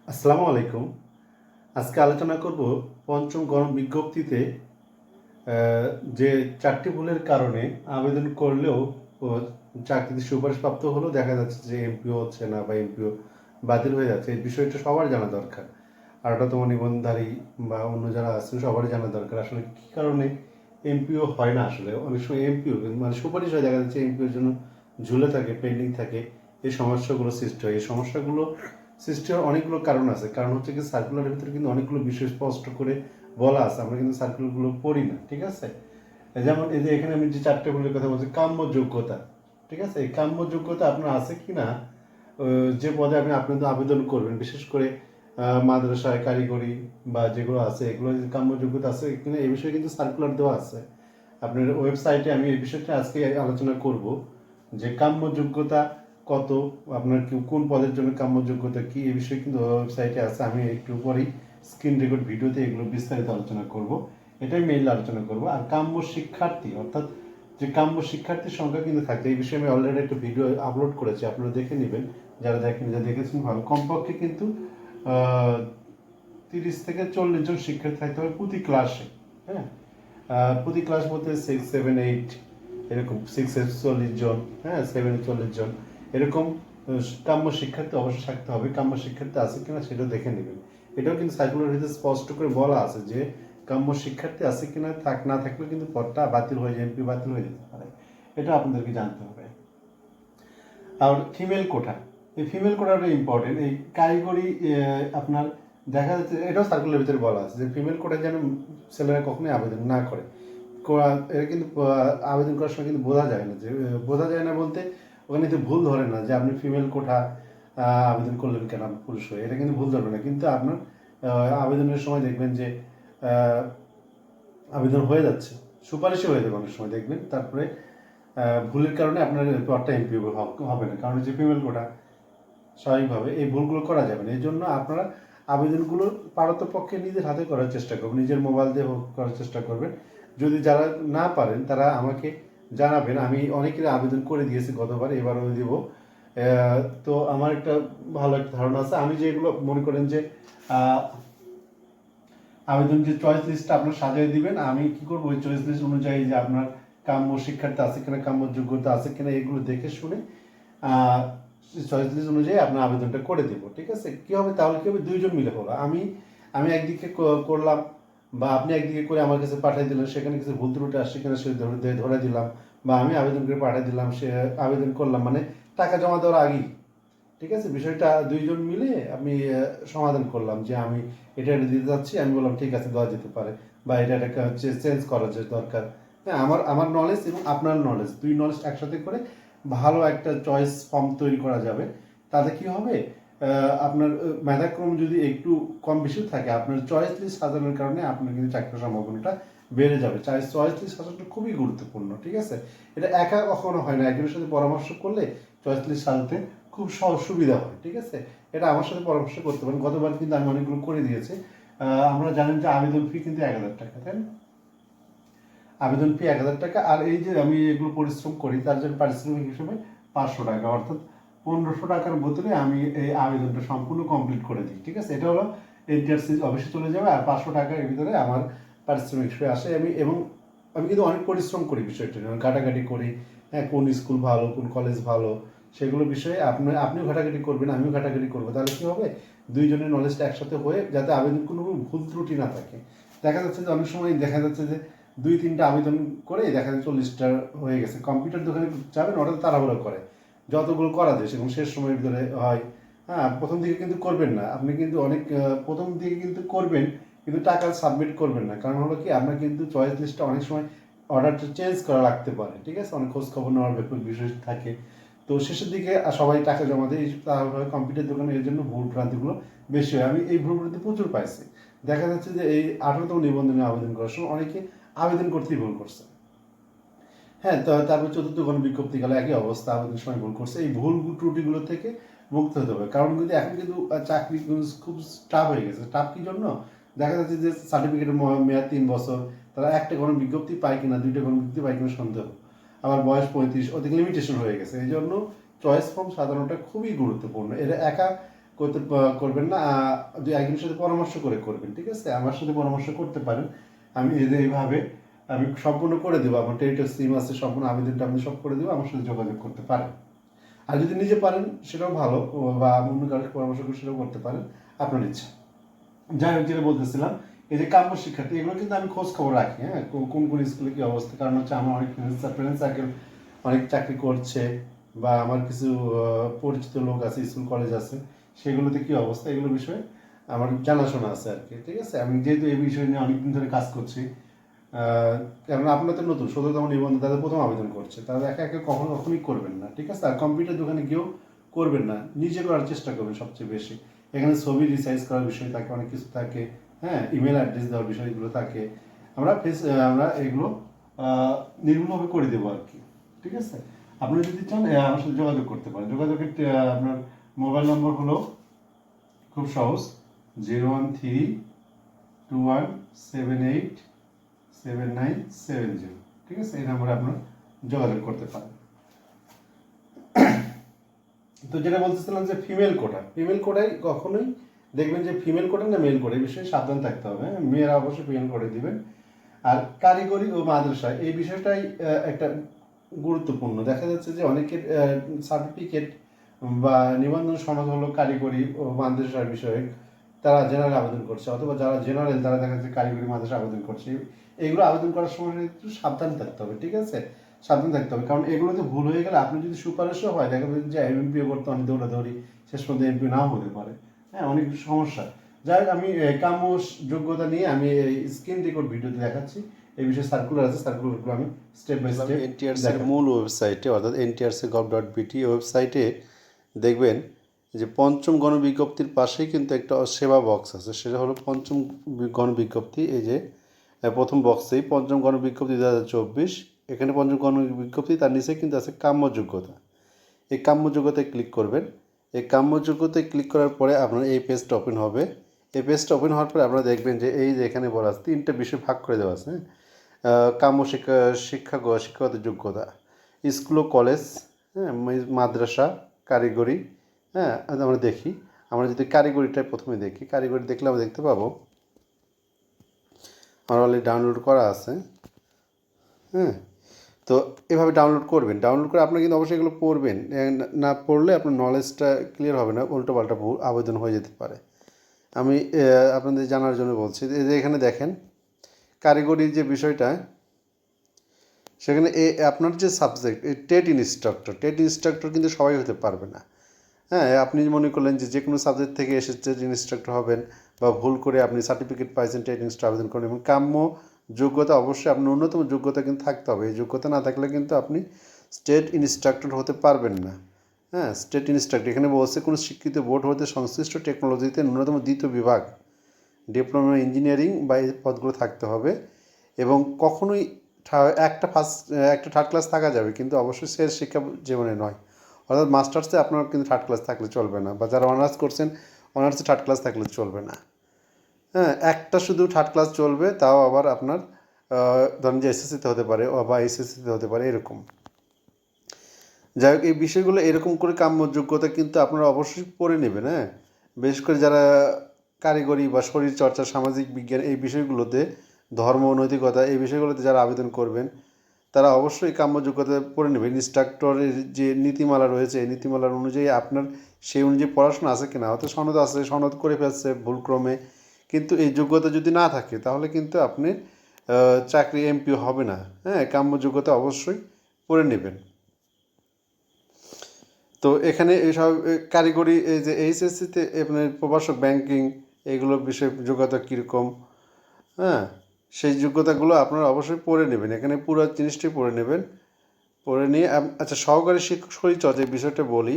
আসসালামু আলাইকুম। আজকে আলোচনা করব পঞ্চম গণবিজ্ঞপ্তিতে যে ৪টি ভুলের কারণে আবেদন করলেও ও চাকরিতে সুপারিশপ্রাপ্ত হলেও দেখা যাচ্ছে যে এমপিও হচ্ছে না বা এমপিও বাতিল হয়ে যাচ্ছে। এই বিষয়টা সবার জানা দরকার। ১৮তম নিবন্ধনধারী বা অন্য যারা আছেন সবারই জানা দরকার আসলে কী কারণে এমপিও হয় না। আসলে অনেক সময় এমপিও মানে সুপারিশ হয়ে দেখা যাচ্ছে এমপিওর জন্য ঝুলে থাকে, পেন্ডিং থাকে। এই সমস্যাগুলো সৃষ্টি হয়। এই সমস্যাগুলো সৃষ্টি হওয়ার অনেকগুলো কারণ আছে। কারণ হচ্ছে কি সার্কুলারের ভিতরে কিন্তু অনেকগুলো বিষয় স্পষ্ট করে বলা আছে, আমরা কিন্তু সার্কুলারগুলো পড়ি না, ঠিক আছে? যেমন এই যে এখানে আমি যে ৪টে ভুলের কথা বলছি, কাম্য যোগ্যতা, ঠিক আছে? এই কাম্য যোগ্যতা আপনার আছে কি না, যে পদে আপনি আপনাদের আবেদন করবেন, বিশেষ করে মাদ্রাসায় কারিগরি বা যেগুলো আছে এগুলো কাম্য যোগ্যতা আছে কিনা এই বিষয়ে কিন্তু সার্কুলার দেওয়া আছে আপনার ওয়েবসাইটে। আমি এই বিষয়টা আজকে আলোচনা করব যে কাম্য যোগ্যতা কত, আপনার কোন পদের জন্য কাম্য যোগ্যতা কি, এই বিষয়ে কিন্তু ওয়েবসাইটে আছে। আমি একটু পরেই স্ক্রিন রেকর্ড ভিডিওতে এগুলো বিস্তারিত আলোচনা করব, এটাই মেইনলি আলোচনা করব। আর কাম্য শিক্ষার্থী অর্থাৎ যে কাম্য শিক্ষার্থীর সংখ্যা কিন্তু থাকে, এই বিষয়ে আমি অলরেডি একটা ভিডিও আপলোড করেছি, আপনারা দেখে নেবেন। যারা দেখেছেন ভালো। কমপক্ষে কিন্তু 30 থেকে 40 জন শিক্ষার্থী থাকতে হবে প্রতি ক্লাসে। হ্যাঁ, প্রতি ক্লাস বলতে 6, 7, 8 এরকম, 6-এ 40 জন, হ্যাঁ 7-এ 40 জন এরকম কাম্য শিক্ষার্থী অবশ্যই থাকতে হবে। কাম্য শিক্ষার্থী আছে কিনা সেটাও দেখে নেবেন। এটাও কিন্তু সার্কুলার ভিতরে স্পষ্ট করে বলা আছে যে কাম্য শিক্ষার্থী আছে কিনা, না থাকলে কিন্তু পদটা বাতিল হয়ে যায়, এমপি বাতিল হয়ে যেতে পারে। এটা আপনাদেরকে জানতে হবে। আর ফিমেল কোটা, এই ফিমেল কোটাটা ইম্পর্টেন্ট। এই কারিগরি আপনার দেখা যাচ্ছে এটাও সার্কুলার ভিতরে বলা আছে যে ফিমেল কোটায় যেন ছেলেরা কখনোই আবেদন না করে। এটা কিন্তু আবেদন করার সময় কিন্তু বোঝা যায় না, যে বোঝা যায় না বলতে ওখানে কিন্তু ভুল ধরে না যে আপনি ফিমেল কোটা আবেদন করলেন কেন পুরুষ হয়ে, এটা কিন্তু ভুল ধরবে না। কিন্তু আপনার আবেদনের সময় দেখবেন যে আবেদন হয়ে যাচ্ছে, সুপারিশও হয়ে যাবে অনেক সময় দেখবেন, তারপরে ভুলের কারণে আপনার পদটা এমপি হবে না, কারণ হচ্ছে ফিমেল কোটা। স্বাভাবিকভাবে এই ভুলগুলো করা যাবে না। এই জন্য আপনারা আবেদনগুলো পারতপক্ষে নিজের হাতে করার চেষ্টা করবেন, নিজের মোবাইল দিয়ে করার চেষ্টা করবেন। যদি যারা না পারেন তারা আমাকে জানাবেন। আমি অনেকের আবেদন করে দিয়েছি গতবার, এবারও দিব। তো আমার একটা ভালো একটা ধারণা আছে। আমি যেগুলো মনে করেন যে আবেদন যে চয়েস লিস্টটা আপনার সাজিয়ে দিবেন, আমি কি করবো ওই চয়েস লিস্ট অনুযায়ী যে আপনার কাম্য শিক্ষার্থী আছে কিনা, কাম্য যোগ্যতা আছে কিনা, এগুলো দেখে শুনে চয়েস লিস্ট অনুযায়ী আপনার আবেদনটা করে দেবো, ঠিক আছে? কি হবে তাহলে, কি হবে, দুইজন মিলে হলো। আমি একদিকে করলাম বা আপনি একদিকে করে আমার কাছে পাঠিয়ে দিলেন, সেখানে কিছু ভুল ত্রুটি আসছে কিনা সে ধরে দিলাম, বা আমি আবেদন করে পাঠিয়ে দিলাম, সে আবেদন করলাম, মানে টাকা জমা দেওয়ার আগেই, ঠিক আছে? বিষয়টা দুইজন মিলে আমি সমাধান করলাম যে আমি এটা দিতে যাচ্ছি, আমি বললাম ঠিক আছে দেওয়া যেতে পারে, বা এটা হচ্ছে চেঞ্জ করা যে দরকার। হ্যাঁ, আমার নলেজ এবং আপনার নলেজ, দুই নলেজ একসাথে করে ভালো একটা চয়েস ফর্ম তৈরি করা যাবে। তাতে কি হবে, আপনার মেধাক্রম যদি একটু কম বেশি থাকে, আপনার চয়েস লিস্ট সাজানোর কারণে আপনার কিন্তু চাকরির সম্ভাবনাটা বেড়ে যাবে। চয়েস লিস্ট সাজানোটা খুবই গুরুত্বপূর্ণ, ঠিক আছে? এটা একা কখনো হয় না, একজনের সাথে পরামর্শ করলে চয়েস লিস্ট সাজাতে খুব সহজ সুবিধা হয়, ঠিক আছে? এটা আমার সাথে পরামর্শ করতে পারেন। গতবার কিন্তু আমি অনেকগুলো করে দিয়েছি। আমরা জানেন যে আবেদন ফি কিন্তু ১,০০০ টাকা, তাই না? আবেদন ফি ১,০০০ টাকা। আর এই যে আমি এগুলো পরিশ্রম করি তার জন্য পারিশ্রমিক হিসেবে ৫০০ টাকা, অর্থাৎ ১৫০০ টাকার বোতলে আমি এই আবেদনটা সম্পূর্ণ কমপ্লিট করে দিই, ঠিক আছে? এটা হলো এনটিআরসি অফিসে চলে যাবে, আর ৫০০ টাকার ভিতরে আমার পারিশ্রমিক হিসেবে আসে। আমি কিন্তু অনেক পরিশ্রম করি বিষয়টা নিয়ে, ঘাটাঘাটি করি। হ্যাঁ, কোন স্কুল ভালো, কোন কলেজ ভালো, সেগুলো বিষয়ে আপনিও ঘাটাঘাটি করবেন, আমিও ঘাটাঘাটি করবো। তাহলে কি হবে, দুইজনের নলেজটা একসাথে হয়ে যাতে আবেদন কোনো ভুল ত্রুটি না থাকে। দেখা যাচ্ছে যে অনেক সময় দেখা যাচ্ছে যে 2-3টা আবেদন করে দেখা যায় 40টা হয়ে গেছে। কম্পিউটার দোকানে যাবেন, ওটা তাড়াহুড়ো করে যতগুলো করা যায় এবং শেষ সময়ের ভিতরে হয়। হ্যাঁ, প্রথম দিকে কিন্তু করবেন না, আপনি কিন্তু অনেক প্রথম দিকে কিন্তু করবেন, কিন্তু টাকা সাবমিট করবেন না। কারণ হলো কি, আপনার কিন্তু চয়েস লিস্টটা অনেক সময় অর্ডারটা চেঞ্জ করা লাগতে পারে, ঠিক আছে? অনেক খোঁজ খবর নেওয়ার ব্যাপার বিষয় থাকে। তো শেষের দিকে সবাই টাকা জমা দেয়, তাহলে কম্পিউটার দোকানে এর জন্য ভুল ভ্রান্তিগুলো বেশি হয়। আমি এই ভুল ভ্রান্তি প্রচুর পাইছি। দেখা যাচ্ছে যে এই 18তম নিবন্ধনে আবেদন করার সময় অনেকে আবেদন করতেই ভুল করছে। হ্যাঁ, তো তারপর 4র্থ গণবিজ্ঞপ্তি গেল, একই অবস্থা, আবেদনের সময় ভুল করছে। এই ভুল ত্রুটিগুলো থেকে মুক্ত হতে হবে। কারণ কিন্তু এখন কিন্তু চাকরি খুব টাফ হয়ে গেছে। টাফ কি জন্য, দেখা যাচ্ছে যে সার্টিফিকেটের মেয়াদ 3 বছর, তারা একটা গণবিজ্ঞপ্তি পায় কিনা, 2টা গণবিজ্ঞপ্তি পায় কিনা সন্দেহ। আবার বয়স 35, ওদিকে লিমিটেশন হয়ে গেছে। এই জন্য চয়েস ফর্ম সাজানোটা খুবই গুরুত্বপূর্ণ। এটা একা করবেন না, একজনের সাথে পরামর্শ করে করবেন, ঠিক আছে? আমার সাথে পরামর্শ করতে পারেন, আমি এইভাবে আমি সম্পূর্ণ করে দেবো, আমার টেরিটরি সিম আছে, সম্পূর্ণ আবেদনটা আমি সব করে দেবো, আমার সাথে যোগাযোগ করতে পারেন। আর যদি নিজে পারেন সেটাও ভালো, বা অন্য কারোর পরামর্শ করে সেটাও করতে পারেন, আপনার ইচ্ছা। যাই হোক, যেটা বলতেছিলাম, এই যে কাম্য শিক্ষার্থী, এগুলো কিন্তু আমি খোঁজ খবর রাখি, হ্যাঁ, কোন কোন স্কুলে কি অবস্থা, কারণ হচ্ছে আমার অনেক ফ্রেন্ড সার্কেল অনেক চাকরি করছে, বা আমার কিছু পরিচিত লোক আছে, স্কুল কলেজ আছে, সেগুলোতে কি অবস্থা, এগুলো বিষয়ে আমার জানাশোনা আছে আর কি, ঠিক আছে? আমি যেহেতু এই বিষয় নিয়ে অনেকদিন ধরে কাজ করছি, কারণ আপনার তো নতুন 17তম নিবন্ধন, তাদের প্রথম আবেদন করছে, তারা একা একা কখনোই করবেন না, ঠিক আছে? আর কম্পিউটার দোকানে গিয়েও করবেন না, নিজে করার চেষ্টা করবেন সবচেয়ে বেশি। এখানে ছবি রিসাইজ করার বিষয় থাকে, অনেক কিছু থাকে, হ্যাঁ, ইমেল অ্যাড্রেস দেওয়ার বিষয়গুলো থাকে, আমরা এগুলো নির্ভুলভাবে করে দেবো আর কি, ঠিক আছে? আপনি যদি চান আমার সাথে যোগাযোগ করতে পারেন। যোগাযোগের আপনার মোবাইল নম্বর হলো খুব সহজ, 01321787970, ঠিক আছে? এই নম্বরে আপনার যোগাযোগ করতে পারেন। তো যেটা বলতেছিলাম যে ফিমেল কোটায় কখনোই দেখবেন যে ফিমেল কোটা না মেল কোটা, এই বিষয়ে সাবধান থাকতে হবে, হ্যাঁ? মেয়েরা অবশ্যই ফিমেল কোটে দিবেন। আর কারিগরি ও মাদ্রাসা এই বিষয়টাই একটা গুরুত্বপূর্ণ। দেখা যাচ্ছে যে অনেকের সার্টিফিকেট বা নিবন্ধন সনদ হলো কারিগরি ও মাদ্রাসার বিষয়ে, তারা জেনারেল আবেদন করছে, অথবা যারা জেনারেল তারা দেখা যাচ্ছে কারিগরি মাদ্রাসা আবেদন করছে। এগুলো আবেদন করার সময় একটু সাবধান থাকতে হবে, ঠিক আছে? সাবধান থাকতে হবে, কারণ এগুলোতে ভুল হয়ে গেলে আপনি যদি সুপারিশও হয়, দেখা যাচ্ছে যে এমপিও করতে অনেক দৌড়াদৌড়ি, শেষ পর্যন্ত এমপি নাও হতে পারে, হ্যাঁ, অনেক সমস্যা। যাই হোক, আমি কাম্য যোগ্যতা নিয়ে আমি এই স্ক্রিন রেকর্ড ভিডিওতে দেখাচ্ছি, এই বিষয়ে সার্কুলার আছে, সার্কুলারগুলো আমি স্টেপ বাই স্টেপ এনটিআরসির মূল ওয়েবসাইটে অর্থাৎ ntrc.gov.bt ওয়েবসাইটে দেখবেন যে পঞ্চম গণবিজ্ঞপ্তির পাশেই কিন্তু একটা সেবা বক্স আছে, সেটা হলো পঞ্চম গণবিজ্ঞপ্তি। এই যে প্রথম বক্সেই পঞ্চম গণবিজ্ঞপ্তি 2024, এখানে পঞ্চম গণবিজ্ঞপ্তি, তার নিচে কিন্তু আছে কাম্য যোগ্যতা। এই কাম্য যোগ্যতায় ক্লিক করবেন। এই কাম্য যোগ্যতায় ক্লিক করার পরে আপনার এই পেজটা ওপেন হবে। এই পেজটা ওপেন হওয়ার পরে আপনারা দেখবেন যে এই যে এখানে বলা আছে 3টে বিষয় ভাগ করে দেওয়া আছে, হ্যাঁ? কাম্য শিক্ষাগত যোগ্যতা, স্কুল ও কলেজ, হ্যাঁ, মাদ্রাসা, কারিগরি, হ্যাঁ। আমরা দেখি, আমরা যদি কারিগরিটাই প্রথমে দেখি, কারিগরি দেখলে আমরা দেখতে পাবো আমার অলরেডি ডাউনলোড করা আছে, হ্যাঁ। তো এভাবে ডাউনলোড করবেন, ডাউনলোড করে আপনার কিন্তু অবশ্যই এগুলো পড়বেন, না পড়লে আপনার নলেজটা ক্লিয়ার হবে না, উল্টো পাল্টা ভুল আবেদন হয়ে যেতে পারে। আমি আপনাদের জানার জন্য বলছি যে এখানে দেখেন কারিগরির যে বিষয়টা, সেখানে আপনার যে সাবজেক্ট টেট ইনস্ট্রাক্টর কিন্তু সবাই হতে পারবে না, হ্যাঁ। আপনি মনে করলেন যে কোনো সাবজেক্ট থেকে এসে টেট ইনস্ট্রাক্টর হবেন, বা ভুল করে আপনি সার্টিফিকেট পাইছেন টেট ইনস্ট্রাক্টর আবেদন করেন, এবং কাম্য যোগ্যতা অবশ্যই আপনার ন্যূনতম যোগ্যতা কিন্তু থাকতে হবে। এই যোগ্যতা না থাকলে কিন্তু আপনি স্টেট ইনস্ট্রাক্টর হতে পারবেন না, হ্যাঁ। স্টেট ইনস্ট্রাক্টর এখানে বলছে কোনো শিক্ষিত বোর্ড হতে সংশ্লিষ্ট টেকনোলজিতে ন্যূনতম দ্বিতীয় বিভাগ, ডিপ্লোমা ইঞ্জিনিয়ারিং বা এই পদগুলো থাকতে হবে, এবং কখনোই একটা থার্ড ক্লাস থাকা যাবে, কিন্তু অবশ্যই শেষ শিক্ষা জীবনে নয়। অর্থাৎ মাস্টার্সে আপনার কিন্তু থার্ড ক্লাস থাকলে চলবে না, বা যারা অনার্স করছেন অনার্সে থার্ড ক্লাস থাকলে চলবে না, হ্যাঁ। একটা শুধু থার্ড ক্লাস চলবে, তাও আবার আপনার ধরেন যে এসএসসিতে হতে পারে বা এসএসসিতে হতে পারে, এরকম। যাই হোক, এই বিষয়গুলো এরকম করে কাম্য যোগ্যতা কিন্তু আপনারা অবশ্যই পড়ে নেবেন, হ্যাঁ। বিশেষ করে যারা কারিগরি বা শরীরচর্চা, সামাজিক বিজ্ঞান এই বিষয়গুলোতে, ধর্ম, নৈতিকতা এই বিষয়গুলোতে যারা আবেদন করবেন, তারা অবশ্যই কাম্য যোগ্যতা পড়ে নেবেন। ইনস্ট্রাক্টরের যে নীতিমালা রয়েছে, এই নীতিমালার অনুযায়ী আপনার সেই অনুযায়ী পড়াশোনা আছে কিনা, হয়তো সনদ আছে, সনদ করে ফেলছে ভুলক্রমে, কিন্তু এই যোগ্যতা যদি না থাকে তাহলে কিন্তু আপনি চাকরি এমপিও হবে না, হ্যাঁ। কাম্য যোগ্যতা অবশ্যই পড়ে নেবেন। তো এখানে এইসব কারিগরি, এই যে এইচএসসিতে আপনার প্রভাষক, ব্যাংকিং, এইগুলোর বিষয়ে যোগ্যতা কীরকম, হ্যাঁ, সেই যোগ্যতাগুলো আপনারা অবশ্যই পড়ে নেবেন। এখানে পুরো জিনিসটাই পড়ে নেবেন। পড়ে নিয়ে আচ্ছা, সহকারী শিক্ষক শরীরচর্চা বিষয়টা বলি,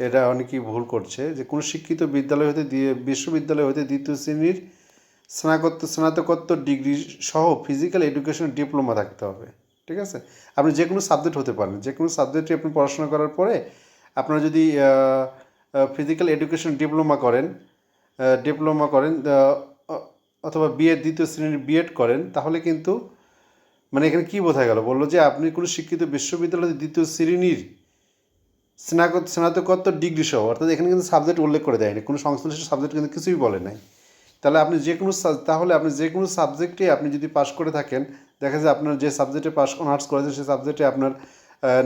এটা অনেকেই ভুল করছে, যে কোনো শিক্ষিত বিদ্যালয় হতে বিশ্ববিদ্যালয় হতে দ্বিতীয় শ্রেণীর স্নাতকোত্তর ডিগ্রি সহ ফিজিক্যাল এডুকেশন ডিপ্লোমা থাকতে হবে, ঠিক আছে? আপনি যে কোনো সাবজেক্ট হতে পারেন, যে কোনো সাবজেক্টে আপনি পড়াশোনা করার পরে আপনারা যদি ফিজিক্যাল এডুকেশন ডিপ্লোমা করেন অথবা দ্বিতীয় শ্রেণীর বিএড করেন, তাহলে কিন্তু মানে এখানে কী বোঝা গেল, বললো যে আপনি কোনো শিক্ষিত বিশ্ববিদ্যালয়ে দ্বিতীয় শ্রেণীর স্নাতকোত্তর ডিগ্রি সহ, অর্থাৎ এখানে কিন্তু সাবজেক্ট উল্লেখ করে দেয়নি, কোনো সংশ্লিষ্ট সাবজেক্ট কিন্তু কিছুই বলে নাই। তাহলে আপনি যে কোনো সাবজেক্টে আপনি যদি পাশ করে থাকেন, দেখা যায় আপনার যে সাবজেক্টে পাস অনার্স করেছেন সেই সাবজেক্টে আপনার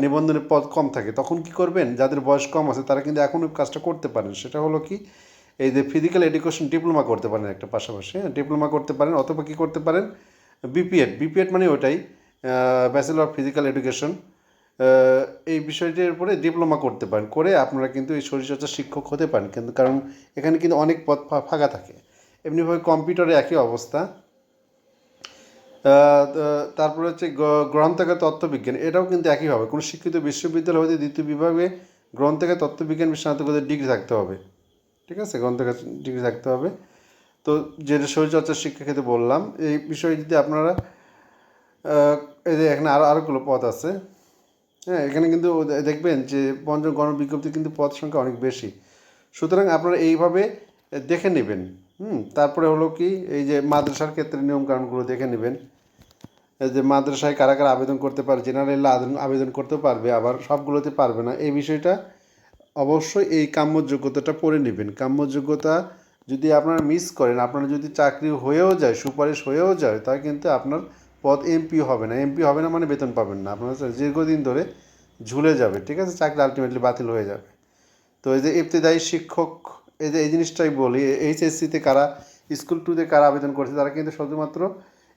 নিবন্ধনের পদ কম থাকে, তখন কি করবেন? যাদের বয়স কম আছে তারা কিন্তু এখনও কাজটা করতে পারেন। সেটা হলো কি, এই যে ফিজিক্যাল এডুকেশন ডিপ্লোমা করতে পারেন একটা পাশাপাশি, ডিপ্লোমা করতে পারেন, অথবা কী করতে পারেন, বিপিএড মানে ওটাই, ব্যাচেলর অফ ফিজিক্যাল এডুকেশন, এই বিষয়টির উপরে ডিপ্লোমা করতে পারেন, করে আপনারা কিন্তু এই শরীরচর্চার শিক্ষক হতে পারেন। কিন্তু কারণ এখানে কিন্তু অনেক পদ ফাঁকা থাকে। এমনিভাবে কম্পিউটারে একই অবস্থা। তারপরে হচ্ছে গ্রন্থাগার তত্ত্ববিজ্ঞান, এটাও কিন্তু একইভাবে কোনো শিক্ষিত বিশ্ববিদ্যালয় হতে দ্বিতীয় বিভাগে গ্রন্থাগার তত্ত্ববিজ্ঞান স্নাতকোত্তর ডিগ্রি থাকতে হবে। ঠিক আছে, গ্রন্থাগার ডিগ্রি থাকতে হবে। তো যেটা শরীরচর্চার শিক্ষাক্ষেত্রে বললাম, এই বিষয়ে যদি আপনারা এই যে এখানে আরোগুলো পদ আছে, হ্যাঁ, এখানে কিন্তু দেখবেন যে পঞ্চম গণবিজ্ঞপ্তি কিন্তু পদ সংখ্যা অনেক বেশি। সুতরাং আপনারা এইভাবে দেখে নেবেন। তারপরে হলো কি, এই যে মাদ্রাসার ক্ষেত্রে নিয়মকানুনগুলো দেখে নেবেন, এই যে মাদ্রাসায় কারা কারা আবেদন করতে পারে, জেনারেল আবেদন করতে পারবে, আবার সবগুলোতে পারবে না, এই বিষয়টা অবশ্যই এই কাম্য যোগ্যতাটা পড়ে নেবেন। কাম্য যোগ্যতা যদি আপনারা মিস করেন, আপনারা যদি চাকরি হয়েও যায়, সুপারিশ হয়েও যায়, তাহলে কিন্তু আপনার পদ এমপি হবে না। এমপি হবে না মানে বেতন পাবেন না, আপনার দীর্ঘদিন ধরে ঝুলে যাবে। ঠিক আছে, চাকরি আলটিমেটলি বাতিল হয়ে যাবে। তো এই যে ইবতেদায়ী শিক্ষক, এই যে এই জিনিসটাই বলি, এইচএসসিতে কারা, স্কুল 2-তে কারা আবেদন করছে, তারা কিন্তু শুধুমাত্র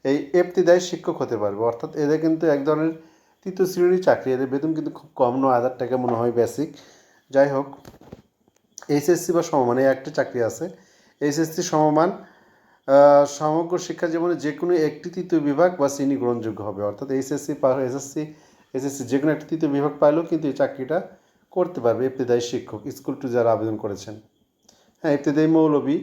এই ইবতেদায়ী শিক্ষক হতে পারবে। অর্থাৎ এদের কিন্তু এক ধরনের তৃতীয় শ্রেণীর চাকরি, এদের বেতন কিন্তু খুব কম, 9,000 টাকা মনে হয় বেসিক। যাই হোক, এইচএসসি বা সমমান এই একটা চাকরি আছে। এইচএসসি সমমান সমগ্র শিক্ষা জীবনে যে কোনো একটি তৃতীয় বিভাগ বা শ্রেণী গ্রহণযোগ্য হবে। অর্থাৎ এসএসসি যে কোনো একটি তৃতীয় বিভাগ পাইলেও কিন্তু এই চাকরিটা করতে পারবে ইবতেদায়ী শিক্ষক, স্কুল 2 যারা আবেদন করেছেন। হ্যাঁ, ইবতেদায়ী মৌলবী,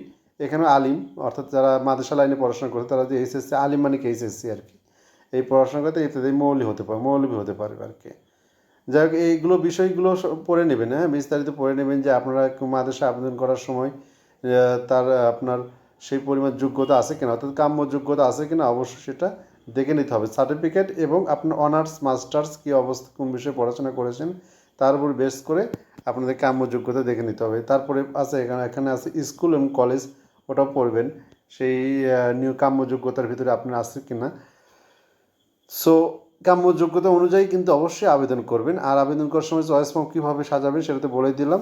এখানে আলিম, অর্থাৎ যারা মাদ্রাসা লাইনে পড়াশোনা করে তারা যে এইচএসসি, আলিম মানে কি এইচএসসি আর কি, এই পড়াশোনা করতে ইবতেদায়ী মৌলবী হতে পারবে আর কি। যাই হোক, এইগুলো বিষয়গুলো পড়ে নেবেন, হ্যাঁ, বিস্তারিত পড়ে নেবেন যে আপনারা মাদ্রাসা আবেদন করার সময় তার আপনার সেই পরিমাণ যোগ্যতা আছে কিনা, অর্থাৎ কাম্য যোগ্যতা আছে কিনা, অবশ্যই সেটা দেখে নিতে হবে। সার্টিফিকেট এবং আপনার অনার্স মাস্টার্স কী অবস্থা, কোন বিষয়ে পড়াশোনা করেছেন তার উপর বেস করে আপনাদের কাম্য যোগ্যতা দেখে নিতে হবে। তারপরে আছে এখানে আছে স্কুল এবং কলেজ, ওটাও পড়বেন, সেই নিউ কাম্য যোগ্যতার ভিতরে আপনার আছে কিনা। সো কাম্য যোগ্যতা অনুযায়ী কিন্তু অবশ্যই আবেদন করবেন। আর আবেদন করার সময় চয়েস ফর্ম কীভাবে সাজাবেন সেটা তো বলে দিলাম।